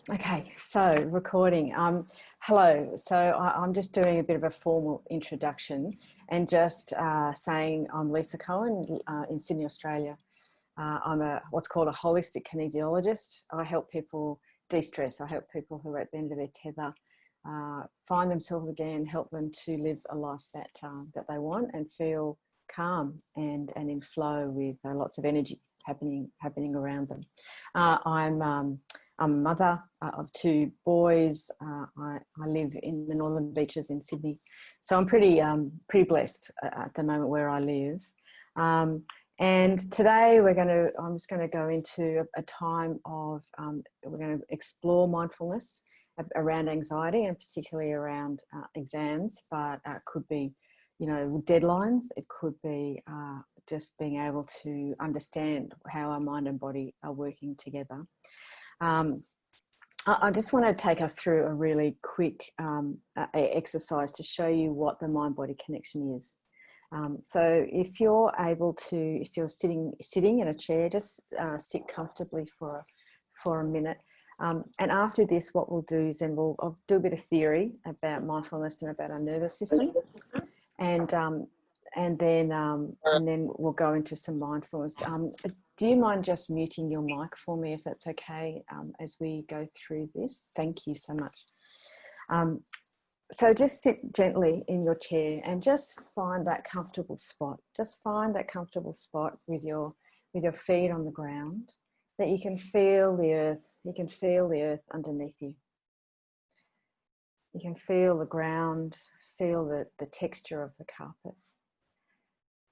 Okay, so recording. Hello. So I'm just doing a bit of a formal introduction and just saying I'm Lisa Cohen in Sydney, Australia. I'm what's called a holistic kinesiologist. I help people de-stress. I help people who are at the end of their tether find themselves again, help them to live a life that they want and feel calm and in flow with lots of energy happening around them. I'm a mother of two boys. I live in the Northern Beaches in Sydney, so I'm pretty blessed at the moment where I live. And today I'm just going to go into a time of, we're going to explore mindfulness around anxiety and particularly around exams, but it could be, deadlines. It could be just being able to understand how our mind and body are working together. I just want to take us through a really quick exercise to show you what the mind-body connection is. So if you're able to, if you're sitting in a chair, just sit comfortably for a minute. And after this, what we'll do is then I'll do a bit of theory about mindfulness and about our nervous system, and then we'll go into some mindfulness. Do you mind just muting your mic for me, if that's okay, as we go through this? Thank you so much. So just sit gently in your chair and just find that comfortable spot. Just find that comfortable spot with your feet on the ground, that you can feel the earth. You can feel the earth underneath you. You can feel the ground, feel the texture of the carpet.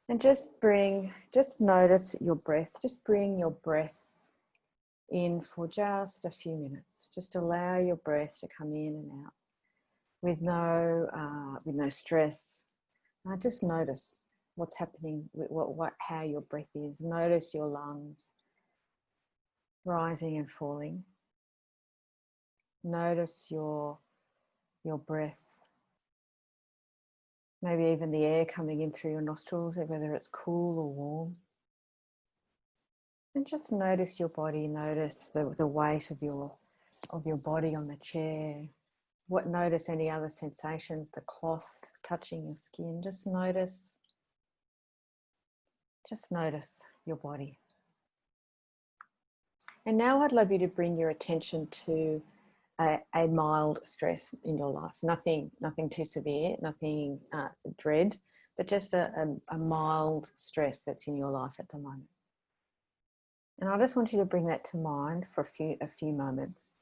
And just notice your breath. Just bring your breath in for just a few minutes. Just allow your breath to come in and out with no stress. Just notice what's happening, how your breath is. Notice your lungs rising and falling. Notice your breath. Maybe even the air coming in through your nostrils, whether it's cool or warm. And just notice your body. Notice the weight of your body on the chair. Notice any other sensations, the cloth touching your skin. Just notice your body. And now I'd love you to bring your attention to a mild stress in your life. Nothing too severe, nothing dread, but just a mild stress that's in your life at the moment. And I just want you to bring that to mind for a few moments.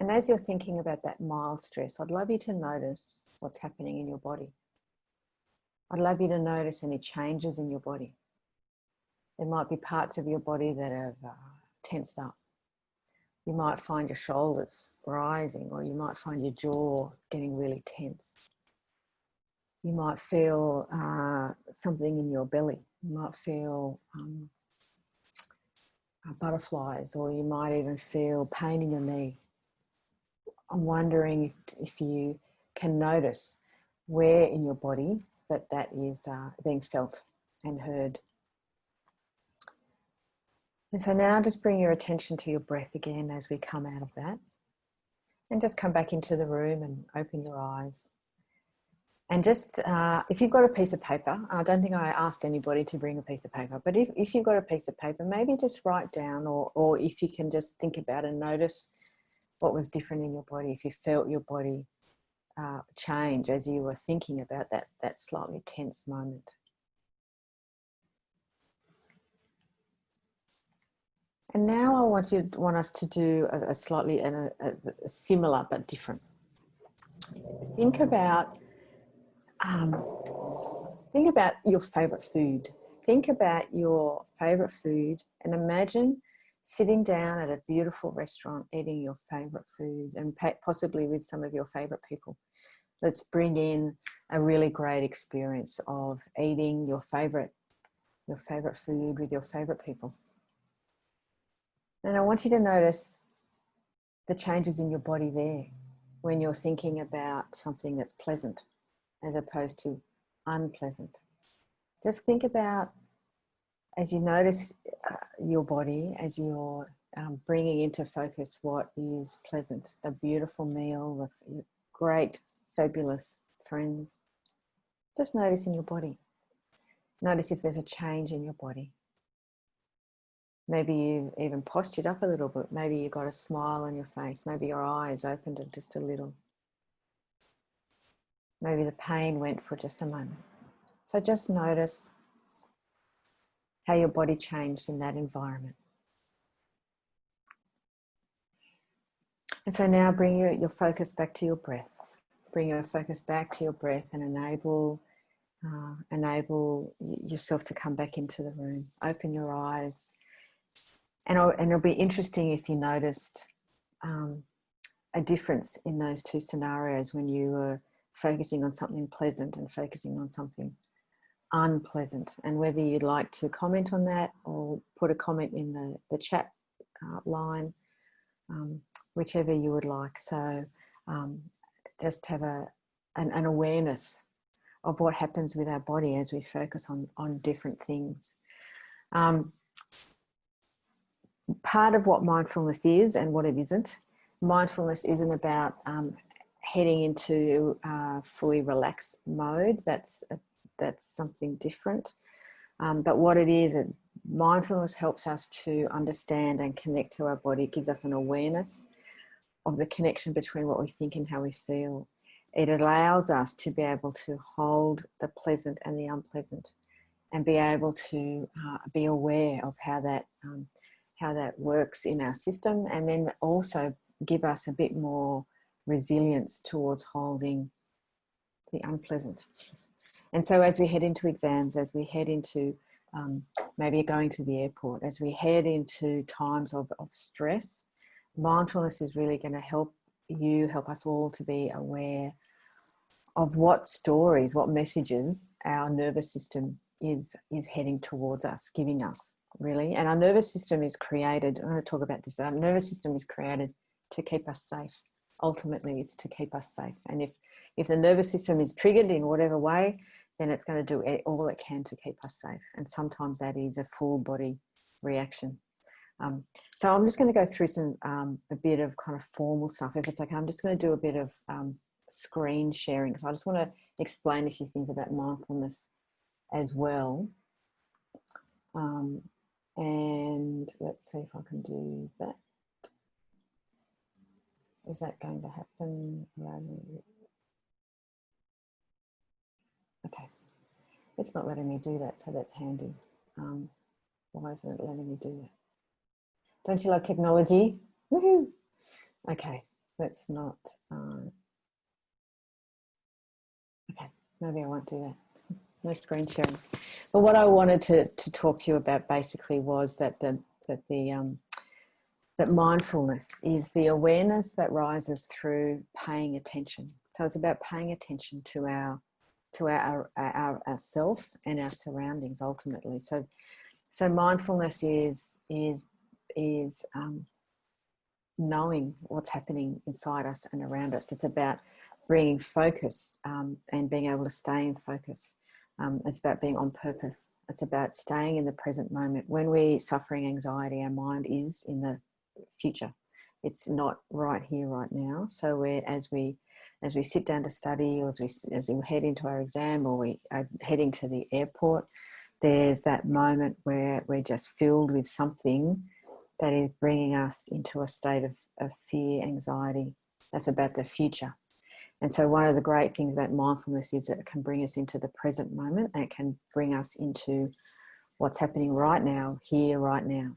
And as you're thinking about that mild stress, I'd love you to notice what's happening in your body. I'd love you to notice any changes in your body. There might be parts of your body that have tensed up. You might find your shoulders rising, or you might find your jaw getting really tense. You might feel something in your belly. You might feel butterflies, or you might even feel pain in your knee. I'm wondering if you can notice where in your body that is being felt and heard. And so now just bring your attention to your breath again as we come out of that. And just come back into the room and open your eyes. And just, if you've got a piece of paper, I don't think I asked anybody to bring a piece of paper, but if you've got a piece of paper, maybe just write down, or if you can just think about and notice what was different in your body, if you felt your body change as you were thinking about that slightly tense moment. And now I want us to do a slightly a similar but different. Think about your favourite food. Think about your favourite food and imagine sitting down at a beautiful restaurant eating your favourite food, and possibly with some of your favourite people. Let's bring in a really great experience of eating your favourite food with your favourite people. And I want you to notice the changes in your body there when you're thinking about something that's pleasant as opposed to unpleasant. Just think about, as you notice your body, as you're bringing into focus what is pleasant, the beautiful meal, the great, fabulous friends. Just notice in your body. Notice if there's a change in your body. Maybe you've even postured up a little bit. Maybe you've got a smile on your face. Maybe your eyes opened just a little. Maybe the pain went for just a moment. So just notice how your body changed in that environment. And so now bring your focus back to your breath. Bring your focus back to your breath and enable yourself to come back into the room. Open your eyes. And it'll be interesting if you noticed a difference in those two scenarios when you were focusing on something pleasant and focusing on something unpleasant, and whether you'd like to comment on that or put a comment in the chat line, whichever you would like. So just have an awareness of what happens with our body as we focus on different things. Part of what mindfulness is and what it isn't. Mindfulness isn't about heading into fully relaxed mode. That's something different. But what it is, mindfulness helps us to understand and connect to our body. It gives us an awareness of the connection between what we think and how we feel. It allows us to be able to hold the pleasant and the unpleasant, and be able to be aware of how that works in our system, and then also give us a bit more resilience towards holding the unpleasant. And so as we head into exams, as we head into maybe going to the airport, as we head into times of stress, mindfulness is really going to help us all to be aware of what stories, what messages our nervous system is heading towards us, giving us, really. And our nervous system is created, I'm going to talk about this, our nervous system is created to keep us safe. Ultimately, it's to keep us safe. And if the nervous system is triggered in whatever way, then it's going to do all it can to keep us safe. And sometimes that is a full body reaction. So I'm just going to go through a bit of kind of formal stuff. If it's okay, I'm just going to do a bit of screen sharing. So I just want to explain a few things about mindfulness as well. And let's see if I can do that. Is that going to happen? Okay, it's not letting me do that, so that's handy. Why isn't it letting me do that? Don't you love technology? Woohoo! Okay, let's not. Okay, maybe I won't do that. No screen sharing. But what I wanted to talk to you about basically was that that mindfulness is the awareness that rises through paying attention. So it's about paying attention to ourself and our surroundings ultimately. So mindfulness is knowing what's happening inside us and around us. It's about bringing focus and being able to stay in focus. It's about being on purpose. It's about staying in the present moment. When we're suffering anxiety, our mind is in the future. It's not right here, right now. So as we sit down to study, or as we head into our exam, or we are heading to the airport, there's that moment where we're just filled with something that is bringing us into a state of fear, anxiety. That's about the future. And so one of the great things about mindfulness is that it can bring us into the present moment, and it can bring us into what's happening right now, here, right now,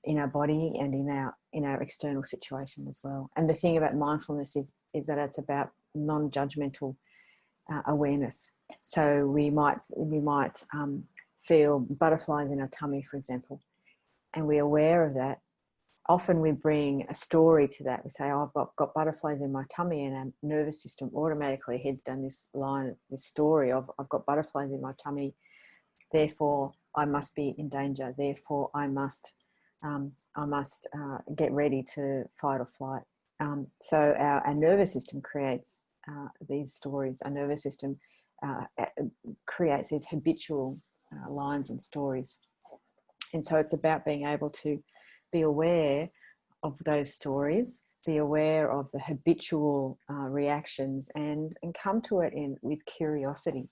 in our body and in our external situation as well. And the thing about mindfulness is that it's about non-judgmental awareness. So we might feel butterflies in our tummy, for example, and we're aware of that. Often we bring a story to that. We say, oh, I've got butterflies in my tummy, and our nervous system automatically heads down this line, this story of I've got butterflies in my tummy, therefore I must be in danger, therefore I must get ready to fight or flight. So our nervous system creates these stories. Our nervous system creates these habitual lines and stories. And so it's about being able to be aware of those stories, be aware of the habitual reactions, and come to it with curiosity,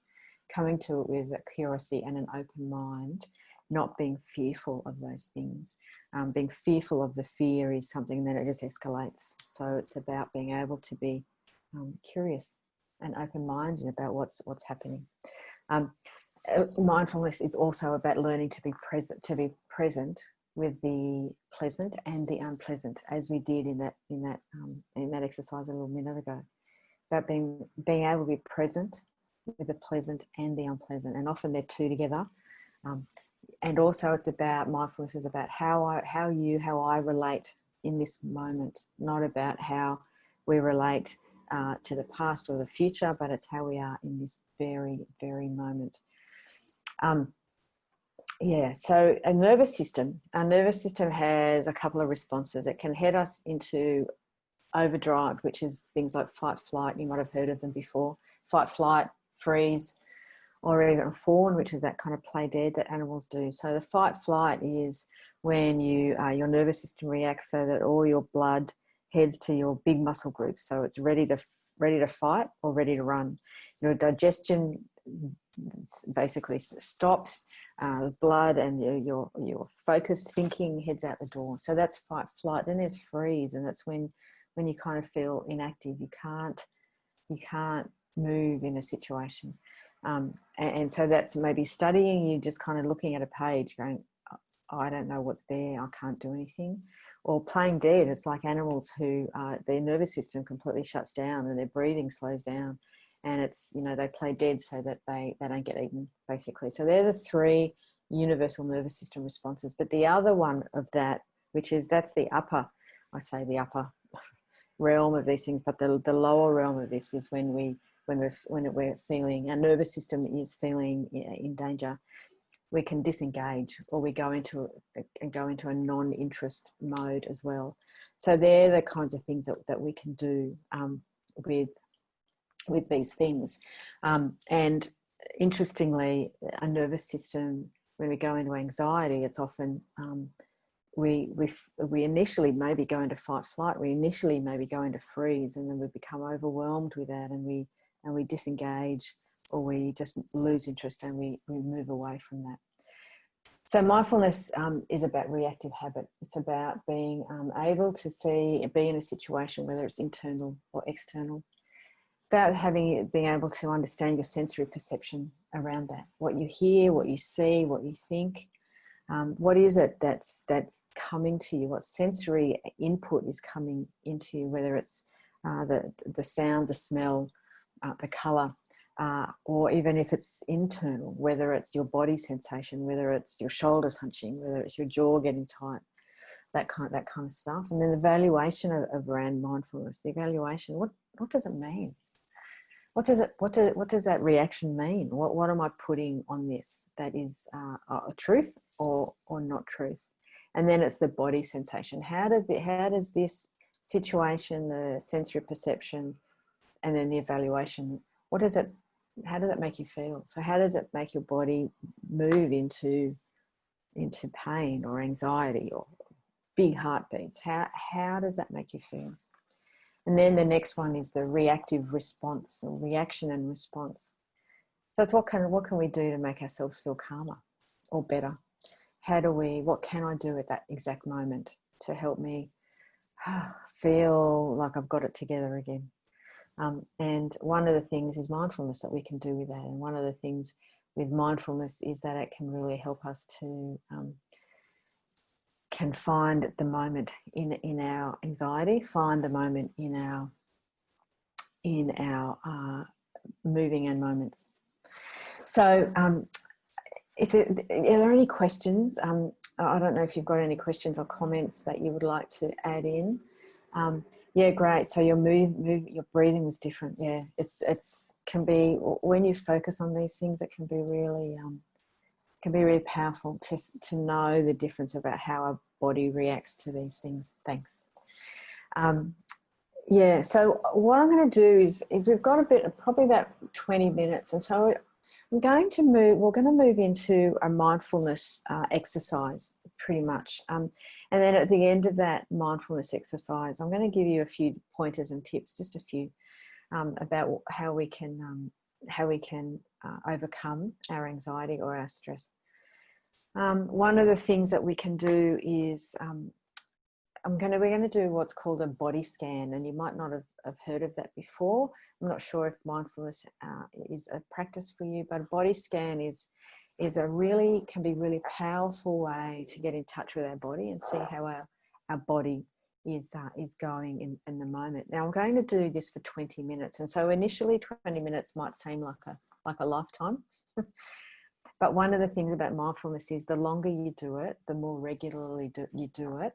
coming to it with a curiosity and an open mind, not being fearful of those things. Being fearful of the fear is something that it just escalates. So it's about being able to be curious and open-minded about what's happening. Mindfulness is also about learning to be present with the pleasant and the unpleasant, as we did in that exercise a little minute ago. About being able to be present with the pleasant and the unpleasant, and often they're two together. And also, it's about mindfulness is about how I relate in this moment, not about how we relate to the past or the future, but it's how we are in this very, very moment. Yeah, so our nervous system has a couple of responses. It can head us into overdrive, which is things like fight, flight. You might have heard of them before. Fight, flight, freeze, or even fawn, which is that kind of play dead that animals do. So the fight, flight is when your nervous system reacts so that all your blood heads to your big muscle groups. So it's ready to fight or ready to run. Your digestion basically stops, blood and your focused thinking heads out the door. So that's fight, flight. Then there's freeze, and that's when you kind of feel inactive. You can't move in a situation, and so that's maybe studying. You just kind of looking at a page going, oh, I don't know what's there, I can't do anything. Or playing dead. It's like animals who their nervous system completely shuts down and their breathing slows down, and it's, they play dead so that they don't get eaten, basically. So they're the three universal nervous system responses. But the other one of that, that's the upper realm of these things, but the lower realm of this is when we're feeling, our nervous system is feeling in danger. We can disengage, or we go into a non-interest mode as well. So they're the kinds of things that we can do with these things. And interestingly, a nervous system, when we go into anxiety, it's often we initially maybe go into fight, flight. We initially maybe go into freeze, and then we become overwhelmed with that, and we disengage, or we just lose interest and we move away from that. So mindfulness is about reactive habit. It's about being able to be in a situation, whether it's internal or external. It's about being able to understand your sensory perception around that. What you hear, what you see, what you think. What is it that's coming to you? What sensory input is coming into you, whether it's the sound, the smell, the colour, or even if it's internal, whether it's your body sensation, whether it's your shoulders hunching, whether it's your jaw getting tight, that kind of stuff. And then the evaluation of around mindfulness, the evaluation, what does it mean? What does that reaction mean? What am I putting on this that is a truth or not truth? And then it's the body sensation. How does this situation, the sensory perception, and then the evaluation, how does it make you feel? So how does it make your body move into pain or anxiety or big heartbeats? How does that make you feel? And then the next one is the reactive response, or reaction and response. So it's what can we do to make ourselves feel calmer or better? What can I do at that exact moment to help me feel like I've got it together again? And one of the things is mindfulness that we can do with that. And one of the things with mindfulness is that it can really help us to can find the moment in our anxiety, find the moment in our moving and moments. So are there any questions? I don't know if you've got any questions or comments that you would like to add in. Yeah, great. So your your breathing was different. Yeah, it's can be, when you focus on these things, it can be really powerful to know the difference about how our body reacts to these things. Thanks. Yeah. So what I'm going to do is we've got probably about 20 minutes, and so we're going to move into a mindfulness exercise, pretty much. And then at the end of that mindfulness exercise, I'm going to give you a few pointers and tips, just a few, about how we can overcome our anxiety or our stress. One of the things that we can do is we're going to do what's called a body scan, and you might not have heard of that before. I'm not sure if mindfulness is a practice for you, but a body scan can be really powerful way to get in touch with our body and see how our body is going in the moment. Now I'm going to do this for 20 minutes, and so initially 20 minutes might seem like a lifetime. But one of the things about mindfulness is the longer you do it, the more regularly you do it,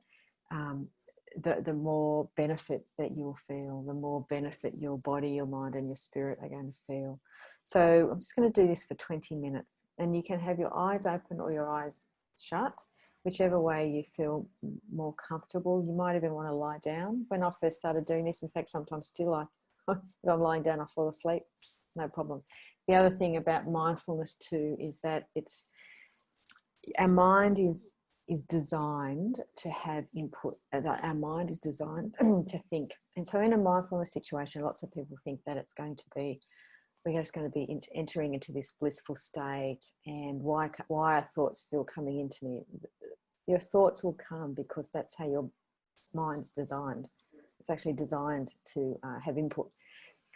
the more benefit that you'll feel, the more benefit your body, your mind and your spirit are going to feel. So I'm just going to do this for 20 minutes, and you can have your eyes open or your eyes shut, whichever way you feel more comfortable. You might even want to lie down. When I first started doing this, in fact, sometimes still if I'm lying down, I fall asleep, no problem. The other thing about mindfulness too is that our mind is designed to have input. Our mind is designed to think. And so in a mindfulness situation, lots of people think that we're just going to be entering into this blissful state, and why are thoughts still coming into me? Your thoughts will come because that's how your mind's designed. It's actually designed to have input.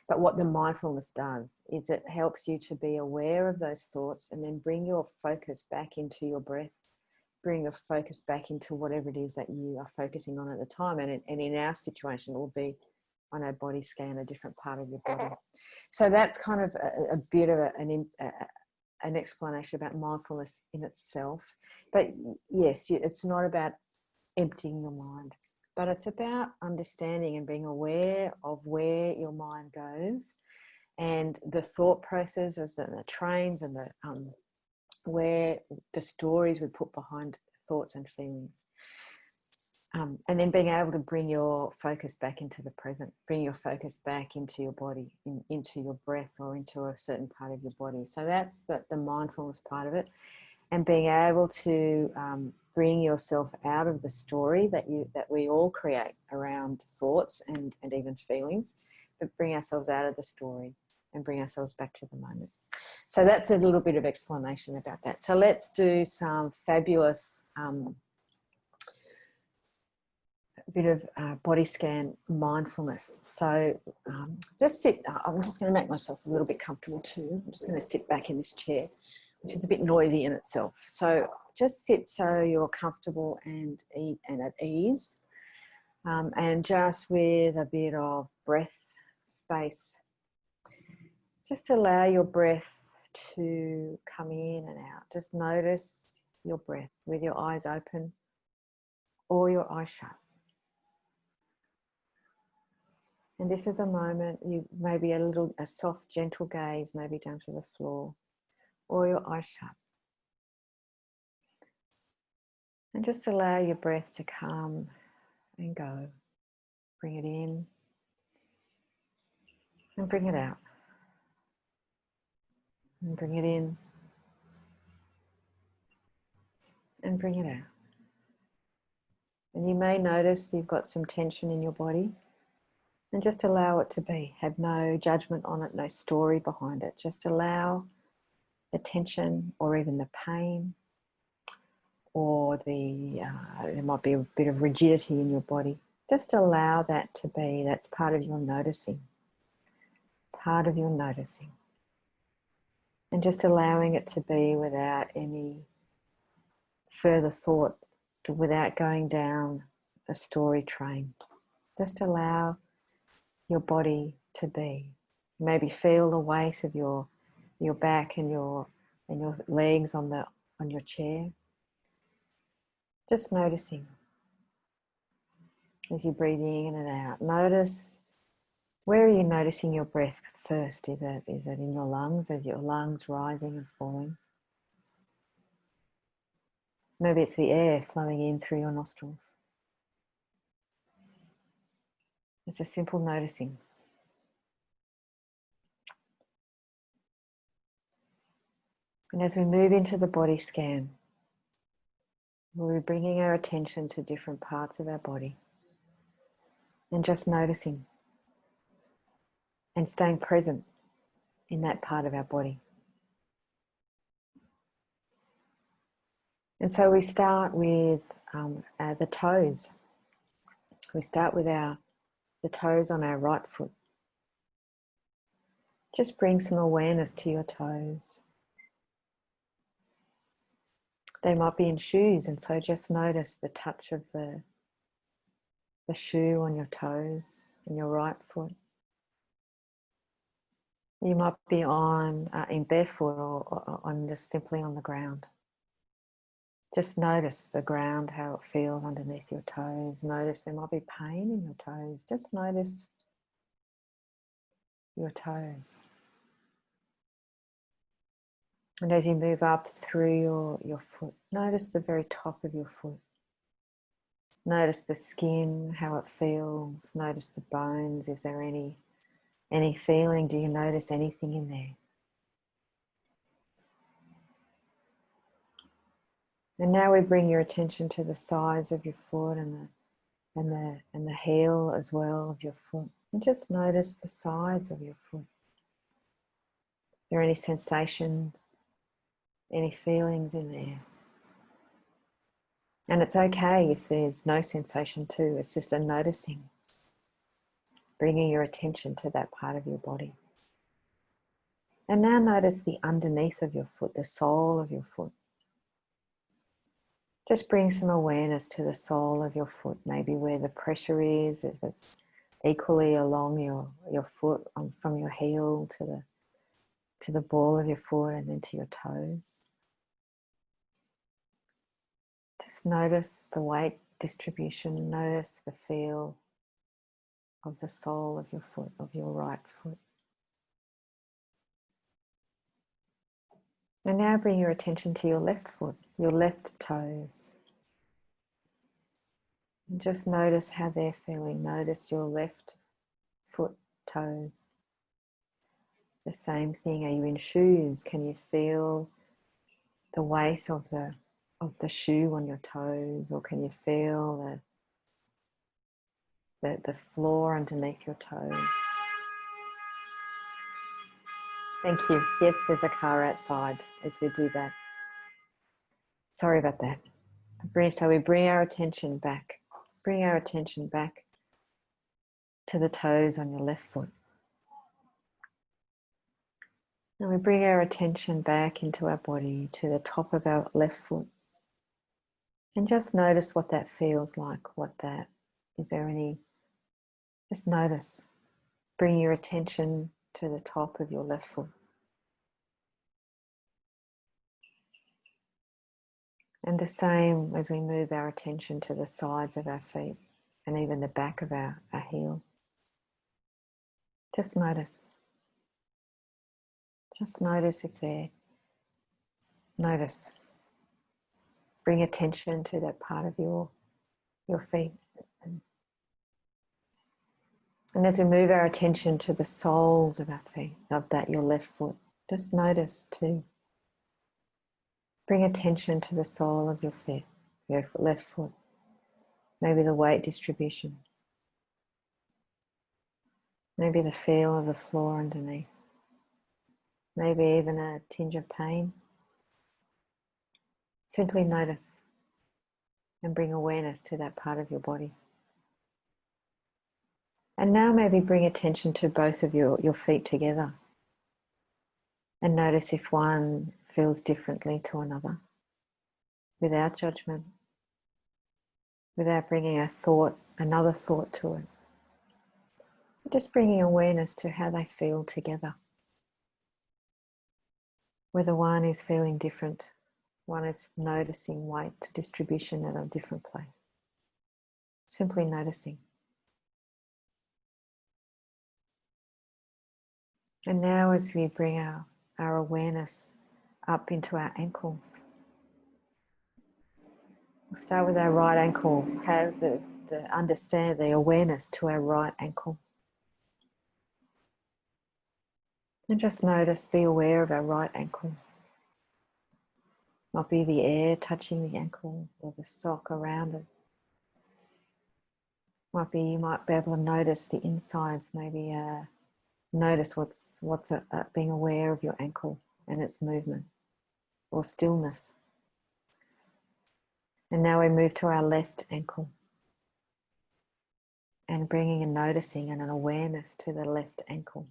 But what the mindfulness does is it helps you to be aware of those thoughts and then bring your focus back into your breath, bring your focus back into whatever it is that you are focusing on at the time. And in our situation, it will be on our body scan, a different part of your body. So that's kind of a bit of an explanation about mindfulness in itself. But yes, it's not about emptying your mind, but it's about understanding and being aware of where your mind goes and the thought processes and the trains and where the stories we put behind thoughts and feelings. And then being able to bring your focus back into the present, bring your focus back into your body, into your breath or into a certain part of your body. So that's the mindfulness part of it. And being able to bring yourself out of the story that we all create around thoughts and even feelings, but bring ourselves out of the story and bring ourselves back to the moment. So that's a little bit of explanation about that. So let's do some fabulous bit of body scan mindfulness. So just sit. I'm just going to make myself a little bit comfortable too. I'm just going to sit back in this chair, which is a bit noisy in itself. So just sit so you're comfortable and at ease, and just with a bit of breath space. Just allow your breath to come in and out. Just notice your breath with your eyes open or your eyes shut. And this is a moment, you maybe a soft, gentle gaze, maybe down to the floor, or your eyes shut. And just allow your breath to come and go. Bring it in and bring it out. And bring it in and bring it out. And you may notice you've got some tension in your body. And just allow it to be. Have no judgment on it, no story behind it. Just allow the tension or even the pain, or there might be a bit of rigidity in your body. Just allow that to be. That's part of your noticing. Part of your noticing. And just allowing it to be without any further thought, without going down a story train. Just allow your body to be. Maybe feel the weight of your back and your legs on your chair. Just noticing as you breathe in and out. Notice, where are you noticing your breath first? Is it in your lungs? Is your lungs rising and falling? Maybe it's the air flowing in through your nostrils. It's a simple noticing. And as we move into the body scan, We're bringing our attention to different parts of our body and just noticing and staying present in that part of our body. And so we start with the toes. We start with the toes on our right foot. Just bring some awareness to your toes. They might be in shoes, and so just notice the touch of the shoe on your toes and your right foot. You might be on in barefoot or on just simply on the ground. Just notice the ground, how it feels underneath your toes. Notice there might be pain in your toes. Just notice your toes. And as you move up through your foot, notice the very top of your foot. Notice the skin, how it feels. Notice the bones. Is there any feeling? Do you notice anything in there? And now we bring your attention to the sides of your foot and the heel as well of your foot. And just notice the sides of your foot. Are there any sensations, any feelings in there? And it's okay if there's no sensation too. It's just a noticing, bringing your attention to that part of your body. And now notice the underneath of your foot, the sole of your foot. Just bring some awareness to the sole of your foot, maybe where the pressure is, if it's equally along your foot, from your heel to the ball of your foot and then to your toes. Just notice the weight distribution, notice the feel of the sole of your foot, of your right foot. And now bring your attention to your left foot, your left toes. And just notice how they're feeling. Notice your left foot toes. The same thing, are you in shoes? Can you feel the weight of the shoe on your toes, or can you feel the floor underneath your toes? Thank you. Yes, there's a car outside as we do that. Sorry about that. So we bring our attention back. Bring our attention back to the toes on your left foot. And we bring our attention back into our body to the top of our left foot. And just notice what that feels like, is there any, just notice. Bring your attention to the top of your left foot. And the same as we move our attention to the sides of our feet and even the back of our heel. Just notice. Just notice if they're, notice. Bring attention to that part of your feet. And as we move our attention to the soles of our feet, your left foot, just notice too. Bring attention to the sole of your feet, your left foot. Maybe the weight distribution. Maybe the feel of the floor underneath. Maybe even a tinge of pain. Simply notice and bring awareness to that part of your body. And now maybe bring attention to both of your feet together. And notice if one feels differently to another. Without judgment. Without bringing another thought to it. Just bringing awareness to how they feel together. Whether one is feeling different, one is noticing weight distribution at a different place. Simply noticing. And now as we bring our awareness up into our ankles, we'll start with our right ankle, have the awareness to our right ankle. And just notice, be aware of our right ankle. Might be the air touching the ankle or the sock around it. You might be able to notice the insides, maybe notice what's being aware of your ankle and its movement or stillness. And now we move to our left ankle and bringing and noticing and an awareness to the left ankle.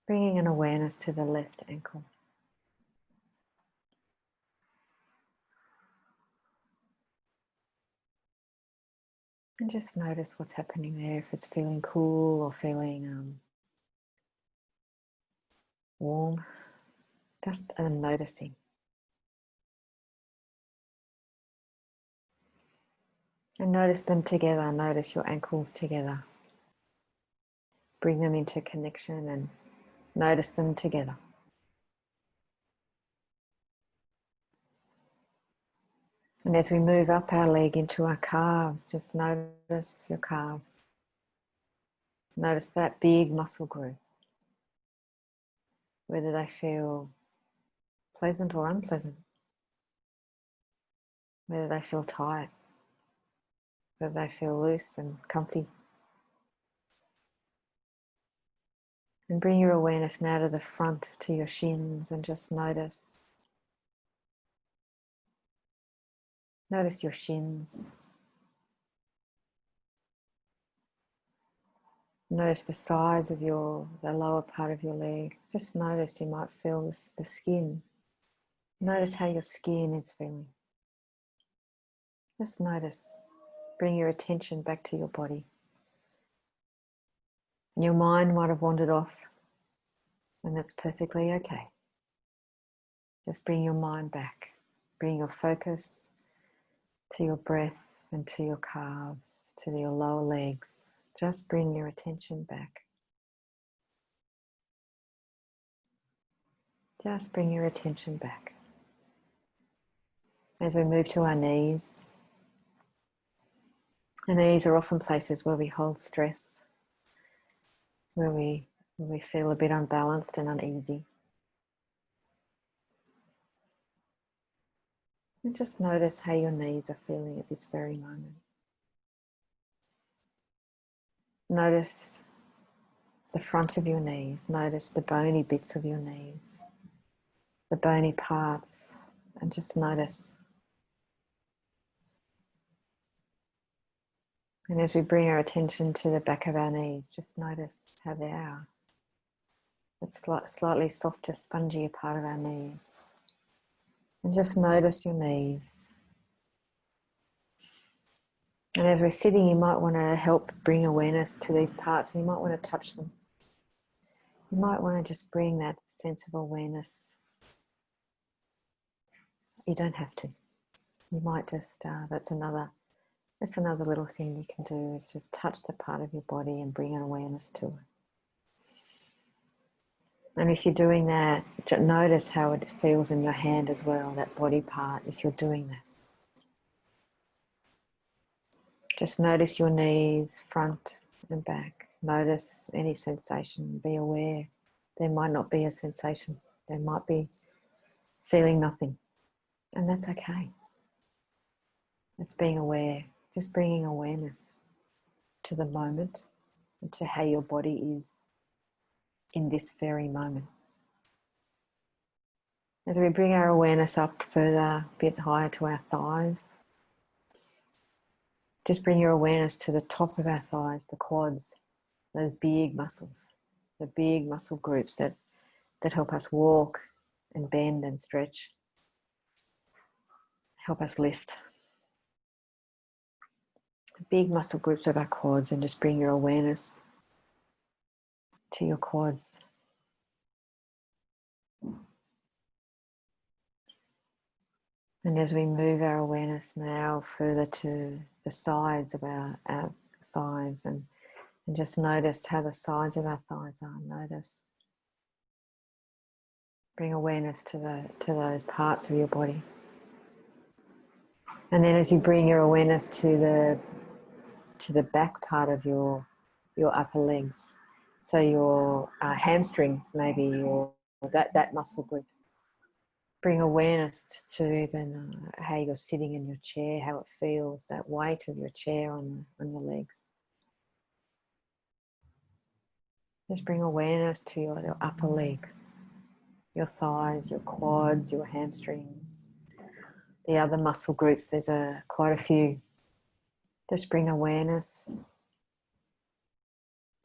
Bringing an awareness to the left ankle. And just notice what's happening there, if it's feeling cool or feeling warm. Just noticing. And notice them together, notice your ankles together. Bring them into connection and notice them together. And as we move up our leg into our calves, just notice your calves. Notice that big muscle group, whether they feel pleasant or unpleasant, whether they feel tight, whether they feel loose and comfy. And bring your awareness now to the front, to your shins, and just notice. Notice your shins. Notice the sides of the lower part of your leg. Just notice, you might feel the skin. Notice how your skin is feeling. Just notice. Bring your attention back to your body. Your mind might have wandered off, and that's perfectly okay. Just bring your mind back. Bring your focus to your breath and to your calves, to your lower legs. Just bring your attention back. Just bring your attention back. As we move to our knees. The knees are often places where we hold stress, where we feel a bit unbalanced and uneasy. And just notice how your knees are feeling at this very moment. Notice the front of your knees. Notice the bony bits of your knees, the bony parts, and just notice. And as we bring our attention to the back of our knees, just notice how they are. It's slightly softer, spongier part of our knees. And just notice your knees. And as we're sitting, you might want to help bring awareness to these parts, and you might want to touch them. You might want to just bring that sense of awareness. You don't have to. You might just, that's another little thing you can do, is just touch the part of your body and bring an awareness to it. And if you're doing that, notice how it feels in your hand as well, that body part, if you're doing that. Just notice your knees, front and back. Notice any sensation. Be aware. There might not be a sensation. There might be feeling nothing. And that's okay. It's being aware. Just bringing awareness to the moment and to how your body is in this very moment. As we bring our awareness up further, a bit higher to our thighs, just bring your awareness to the top of our thighs, the quads, those big muscles, the big muscle groups that help us walk and bend and stretch, help us lift. Big muscle groups of our quads, and just bring your awareness to your quads. And as we move our awareness now further to the sides of our thighs, and just notice how the sides of our thighs are. Notice. Bring awareness to those parts of your body. And then as you bring your awareness to the back part of your upper legs, so your hamstrings maybe, or that muscle group. Bring awareness to even how you're sitting in your chair, how it feels, that weight of your chair on your legs. Just bring awareness to your upper legs, your thighs, your quads, your hamstrings, the other muscle groups. There's quite a few. Just bring awareness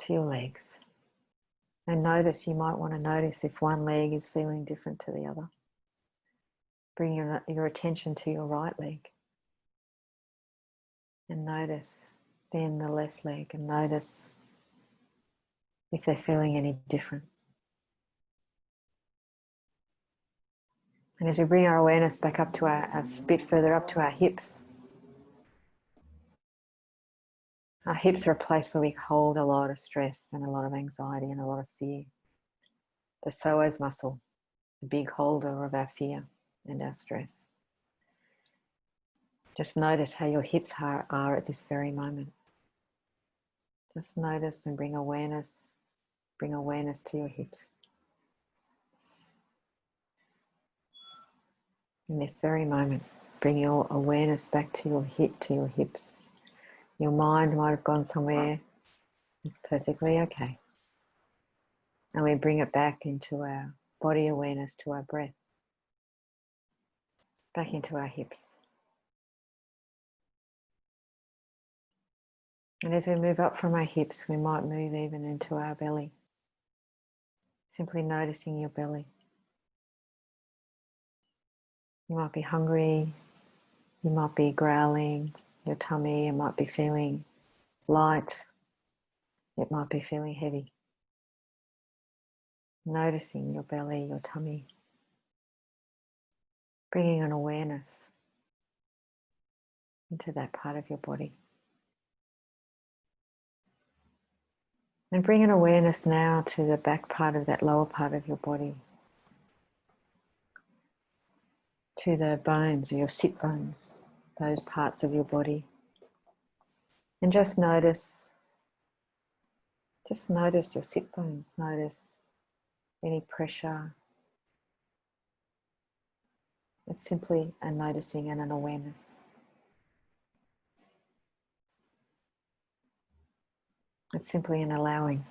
to your legs. And notice, you might want to notice if one leg is feeling different to the other. Bring your attention to your right leg. And notice then the left leg, and notice if they're feeling any different. And as we bring our awareness back up to a bit further up to our hips. Our hips are a place where we hold a lot of stress and a lot of anxiety and a lot of fear. The psoas muscle, the big holder of our fear and our stress. Just notice how your hips are at this very moment. Just notice and bring awareness to your hips. In this very moment, bring your awareness back to your hips. Your mind might have gone somewhere. It's perfectly okay. And we bring it back into our body awareness, to our breath. Back into our hips. And as we move up from our hips, we might move even into our belly. Simply noticing your belly. You might be hungry, you might be growling, your tummy, it might be feeling light, it might be feeling heavy. Noticing your belly, your tummy. Bringing an awareness into that part of your body. And bring an awareness now to the back part of that lower part of your body. To the bones, your sit bones, those parts of your body. And just notice your sit bones. Notice any pressure. It's simply a noticing and an awareness. It's simply an allowing.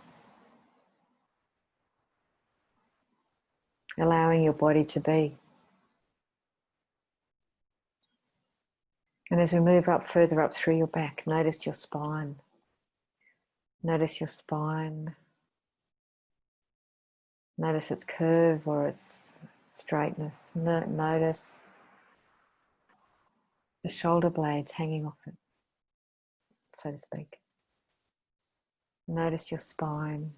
Allowing your body to be. And as we move up further up through your back, notice your spine. Notice your spine. Notice its curve or its straightness. Notice the shoulder blades hanging off it, so to speak. Notice your spine.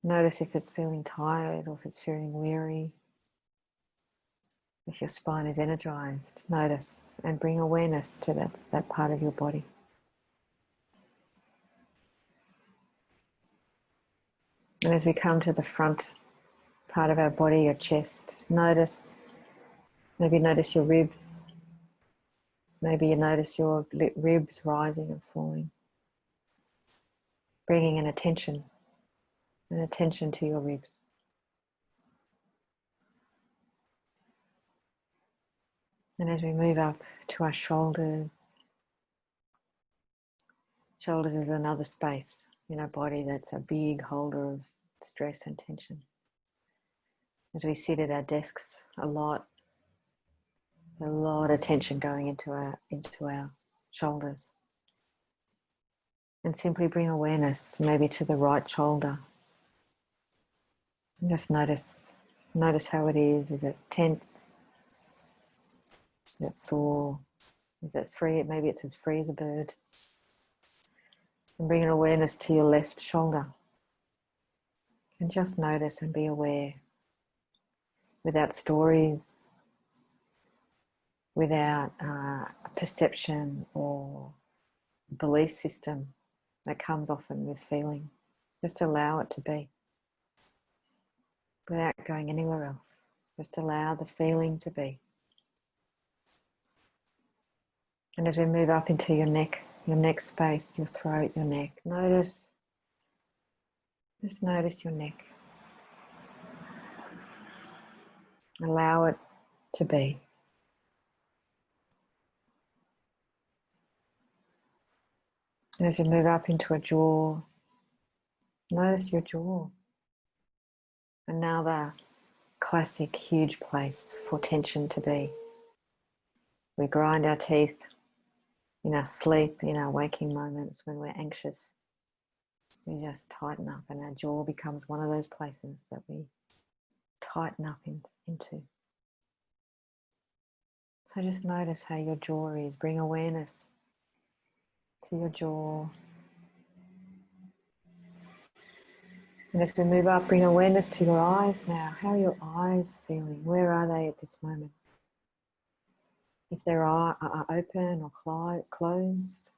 Notice if it's feeling tired or if it's feeling weary. If your spine is energized, notice and bring awareness to that part of your body. And as we come to the front part of our body, your chest, maybe notice your ribs. Maybe you notice your ribs rising and falling. Bringing an attention to your ribs. And as we move up to our shoulders, shoulders is another space in our body that's a big holder of stress and tension. As we sit at our desks a lot of tension going into our shoulders. And simply bring awareness maybe to the right shoulder. And just notice how it is. Is it tense? Is it sore? Is it free? Maybe it's as free as a bird. And bring an awareness to your left shoulder. And just notice and be aware. Without stories, without perception or belief system that comes often with feeling. Just allow it to be. Without going anywhere else. Just allow the feeling to be. And as we move up into your neck space, your throat, your neck, just notice your neck. Allow it to be. And as you move up into a jaw, notice your jaw. And now the classic huge place for tension to be. We grind our teeth in our sleep, in our waking moments when we're anxious. We just tighten up, and our jaw becomes one of those places that we tighten up into. So just notice how your jaw is. Bring awareness to your jaw. And as we move up, bring awareness to your eyes now. How are your eyes feeling? Where are they at this moment? If they are open or closed,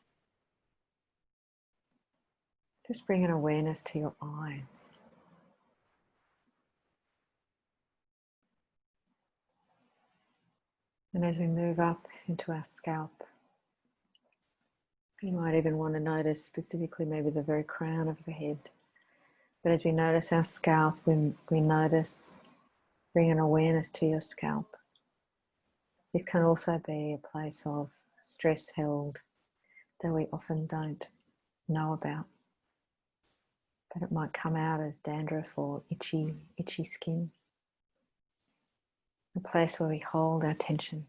just bring an awareness to your eyes. And as we move up into our scalp, you might even want to notice specifically maybe the very crown of the head. But as we notice our scalp, we notice, bring an awareness to your scalp. It can also be a place of stress held that we often don't know about. But it might come out as dandruff or itchy skin. A place where we hold our tension.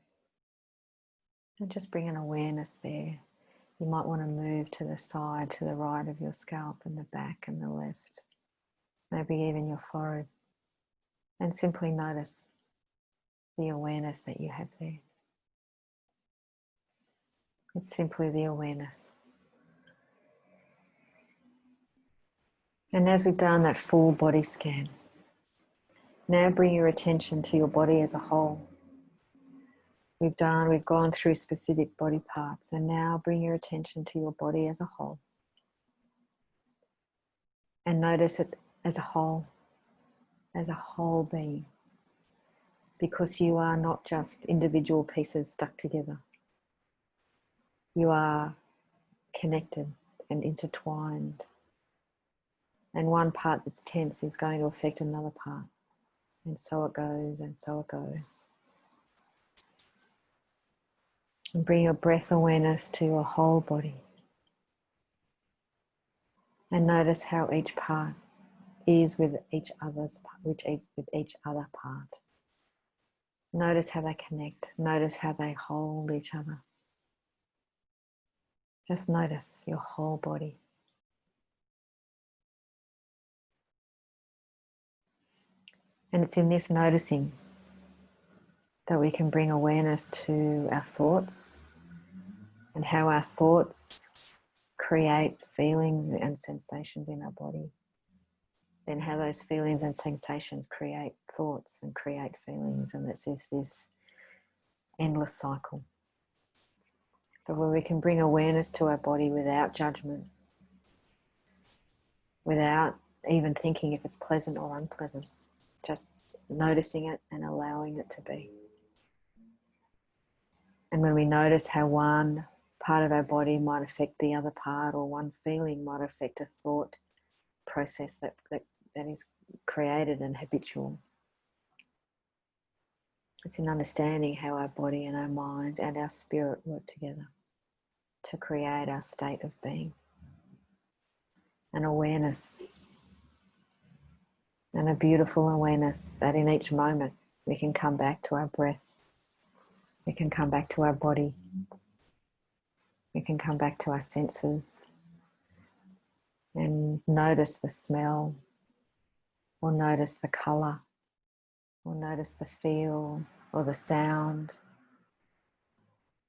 And just bring an awareness there. You might want to move to the side, to the right of your scalp and the back and the left. Maybe even your forehead. And simply notice the awareness that you have there. It's simply the awareness. And as we've done that full body scan, now bring your attention to your body as a whole. We've gone through specific body parts, and now bring your attention to your body as a whole. And notice it as a whole being. Because you are not just individual pieces stuck together. You are connected and intertwined. And one part that's tense is going to affect another part. And so it goes, and so it goes. And bring your breath awareness to your whole body. And notice how each part is with each other part. Notice how they connect. Notice how they hold each other. Just notice your whole body. And it's in this noticing that we can bring awareness to our thoughts and how our thoughts create feelings and sensations in our body. Then how those feelings and sensations create thoughts and create feelings, and it's this endless cycle. But where we can bring awareness to our body without judgment, without even thinking if it's pleasant or unpleasant, just noticing it and allowing it to be. And when we notice how one part of our body might affect the other part, or one feeling might affect a thought process that is created and habitual, it's in understanding how our body and our mind and our spirit work together to create our state of being. An awareness, and a beautiful awareness that in each moment we can come back to our breath, we can come back to our body, we can come back to our senses and notice the smell, or notice the colour, or notice the feel or the sound.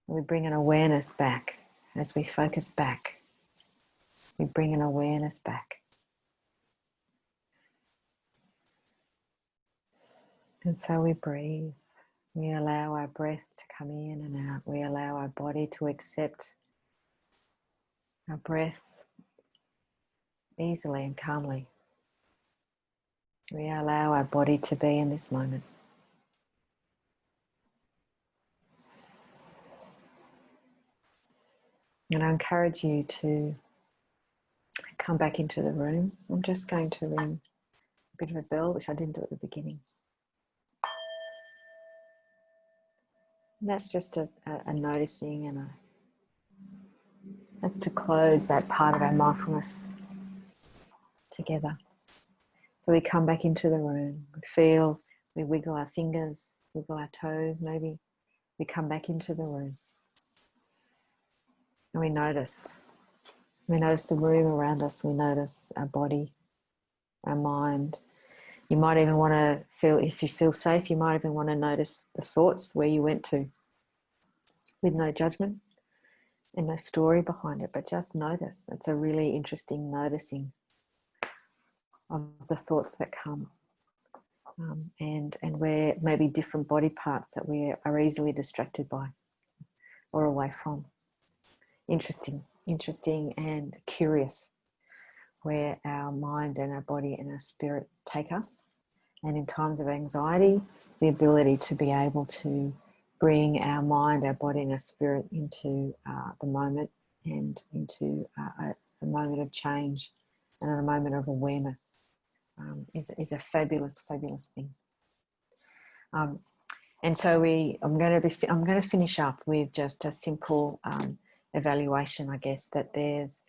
We bring an awareness back. As we focus back, we bring an awareness back. And so we breathe. We allow our breath to come in and out. We allow our body to accept our breath easily and calmly. We allow our body to be in this moment. And I encourage you to come back into the room. I'm just going to ring a bit of a bell, which I didn't do at the beginning. And that's just a noticing, and that's to close that part of our mindfulness together. So we come back into the room, we feel, we wiggle our fingers, wiggle our toes maybe. We come back into the room and we notice. We notice the room around us, we notice our body, our mind. You might even want to feel, if you feel safe, you might even want to notice the thoughts where you went to, with no judgment and no story behind it, but just notice. It's a really interesting noticing of the thoughts that come, and where maybe different body parts that we are easily distracted by or away from. Interesting and curious where our mind and our body and our spirit take us. And in times of anxiety, the ability to be able to bring our mind, our body and our spirit into the moment, and into a moment of change and a moment of awareness is a fabulous, fabulous thing. And so I'm going to finish up with just a simple evaluation, I guess, that there's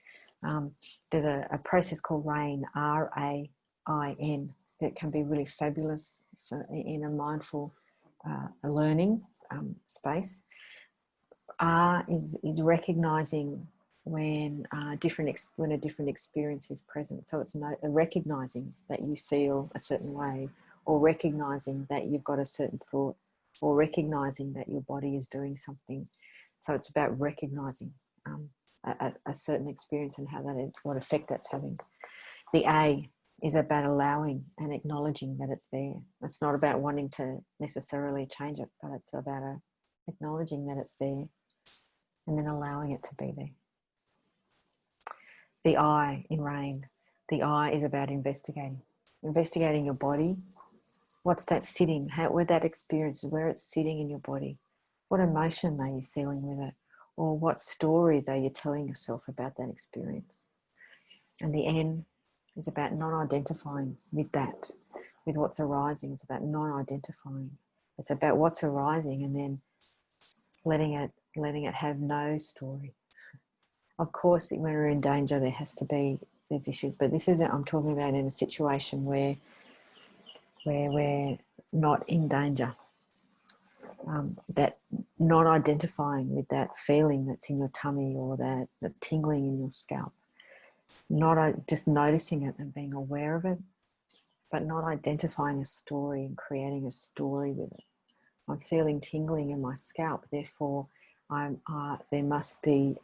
a process called RAIN, R-A-I-N, that can be really fabulous in a mindful learning space. R is recognizing when a different experience is present. So it's recognizing that you feel a certain way, or recognizing that you've got a certain thought, or recognizing that your body is doing something. So it's about recognizing a certain experience and how what effect that's having. The A is about allowing and acknowledging that it's there. It's not about wanting to necessarily change it, but it's about acknowledging that it's there and then allowing it to be there. The I in RAIN, the I is about investigating your body. What's that sitting? Where that experience, where it's sitting in your body. What emotion are you feeling with it? Or what stories are you telling yourself about that experience? And the N is about non-identifying with that, with what's arising. It's about non-identifying. It's about what's arising and then letting it have no story. Of course, when we're in danger, there's issues, but I'm talking about in a situation where we're not in danger. That not identifying with that feeling that's in your tummy, or that tingling in your scalp. Not just noticing it and being aware of it, but not identifying a story and creating a story with it. I'm feeling tingling in my scalp, therefore there must be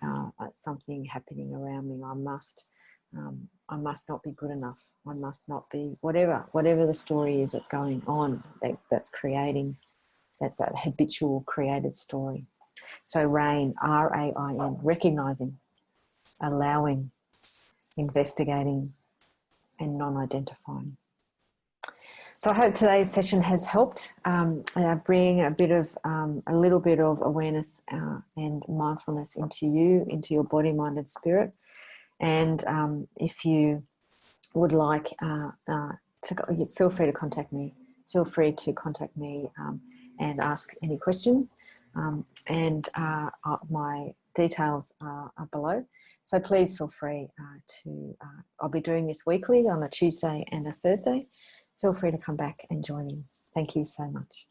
something happening around me. I must not be good enough. I must not be whatever the story is that's going on, that's creating, that's that habitual created story. So RAIN, R-A-I-N, recognizing, allowing, investigating, and non-identifying. So I hope today's session has helped bring a little bit of awareness and mindfulness into your body, mind and spirit. And if you would like, feel free to contact me. Feel free to contact me and ask any questions. My details are below. So please feel free I'll be doing this weekly on a Tuesday and a Thursday. Feel free to come back and join in. Thank you so much.